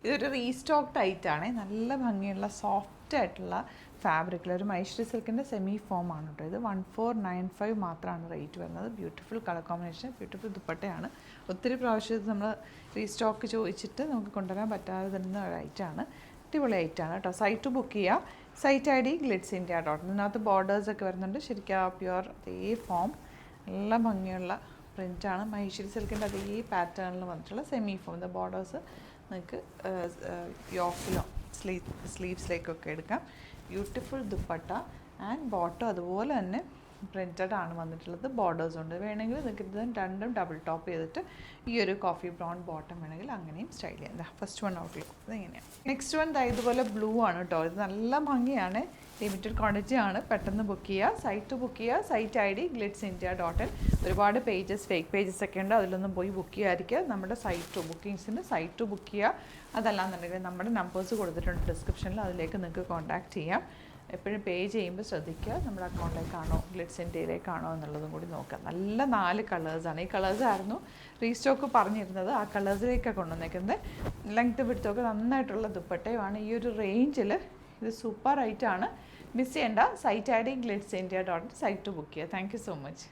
ഇതൊരു റീസ്റ്റോക്ഡ് ഐറ്റാണ്. നല്ല ഭംഗിയുള്ള സോഫ്റ്റ് ആയിട്ടുള്ള ഫാബ്രിക്കിൽ ഒരു മൈശ്വരി സിൽക്കിൻ്റെ സെമി ഫോം ആണ് കേട്ടോ. ഇത് 1495 മാത്രമാണ് റേറ്റ് വരുന്നത്. ബ്യൂട്ടിഫുൾ കളർ കോമ്പിനേഷൻ, ബ്യൂട്ടിഫുൾ ദുപ്പട്ടയാണ്. ഒത്തിരി പ്രാവശ്യം ഇത് നമ്മൾ റീസ്റ്റോക്ക് ചോദിച്ചിട്ട് നമുക്ക് കൊണ്ടുവരാൻ പറ്റാതെ തരുന്ന ഒരു ഐറ്റാണ്. അടിപൊളി ഐറ്റാണ് കേട്ടോ. സൈറ്റ് ബുക്ക് ചെയ്യുക. Site I D glitzindia.in. ഇതിനകത്ത് ബോർഡേഴ്സൊക്കെ വരുന്നുണ്ട്. ശരിക്കും പ്യുവർ അതേ ഫോം, നല്ല ഭംഗിയുള്ള പ്രിൻ്റാണ്. മൈശ്വരി സിൽക്കിൻ്റെ അതേ പാറ്റേണിൽ വന്നിട്ടുള്ള സെമി ഫോം. ഇത് ബോർഡേഴ്സ് നിങ്ങൾക്ക് യോക്കിലോ സ്ലീവ്സിലേക്കൊക്കെ എടുക്കാം. ബ്യൂട്ടിഫുൾ ദുപ്പട്ട ആൻഡ് ബോട്ടം അതുപോലെ തന്നെ പ്രിൻറ്റഡ് ആണ് വന്നിട്ടുള്ളത്. ബോർഡേഴ്സ് ഉണ്ട്. വേണമെങ്കിൽ നിങ്ങൾക്ക് ഇത് രണ്ടും ഡബിൾ ടോപ്പ് ചെയ്തിട്ട് ഈ ഒരു കോഫി ബ്രൗൺ ബോട്ടം വേണമെങ്കിൽ അങ്ങനെയും സ്റ്റൈൽ ചെയ്യാം. ഫസ്റ്റ് വൺ ഔട്ട്ലുക്ക് ഇത് എങ്ങനെയാണ്. നെക്സ്റ്റ് വൺ ഇതുപോലെ ബ്ലൂ ആണ് കേട്ടോ. ഇത് നല്ല ഭംഗിയാണ്. ലിമിറ്റഡ് ക്വാണ്ടിറ്റി ആണ്. പെട്ടെന്ന് ബുക്ക് ചെയ്യുക. സൈറ്റ് ബുക്ക് ചെയ്യുക. Site I D glitzindia.in. ഒരുപാട് പേജസ്, ഫേക്ക് പേജസ് ഒക്കെ ഉണ്ട്. അതിലൊന്നും പോയി ബുക്ക് ചെയ്യാതിരിക്കുക. നമ്മുടെ സൈറ്റ് ബുക്കിങ്സിൻ്റെ സൈറ്റ് ബുക്ക് ചെയ്യുക. അതല്ലാന്നുണ്ടെങ്കിൽ നമ്മുടെ നമ്പേഴ്സ് കൊടുത്തിട്ടുണ്ട് ഡിസ്ക്രിപ്ഷനിൽ. അതിലേക്ക് നിങ്ങൾക്ക് കോൺടാക്റ്റ് ചെയ്യാം. എപ്പോഴും പേ ചെയ്യുമ്പോൾ ശ്രദ്ധിക്കുക നമ്മുടെ അക്കൗണ്ടിലേക്കാണോ ഗ്ലിറ്റ്സിൻ്റെയിലേക്കാണോ എന്നുള്ളതും കൂടി നോക്കുക. നല്ല 4 കളേഴ്സാണ്. ഈ കളേഴ്സായിരുന്നു റീസ്റ്റോക്ക് പറഞ്ഞിരുന്നത്. ആ കളേഴ്സിലേക്കാണ് കൊണ്ടുവന്നേക്കുന്നത്. ലെങ്ത് വിഡ്ത്തൊക്കെ നന്നായിട്ടുള്ള ദുപ്പട്ടയുമാണ്. ഈ ഒരു റേഞ്ചിൽ ഇത് സൂപ്പർ ഐറ്റാണ്. മിസ് ചെയ്യേണ്ട. Site I D glitzindia.in. Site book ചെയ്യുക. Thank you so much.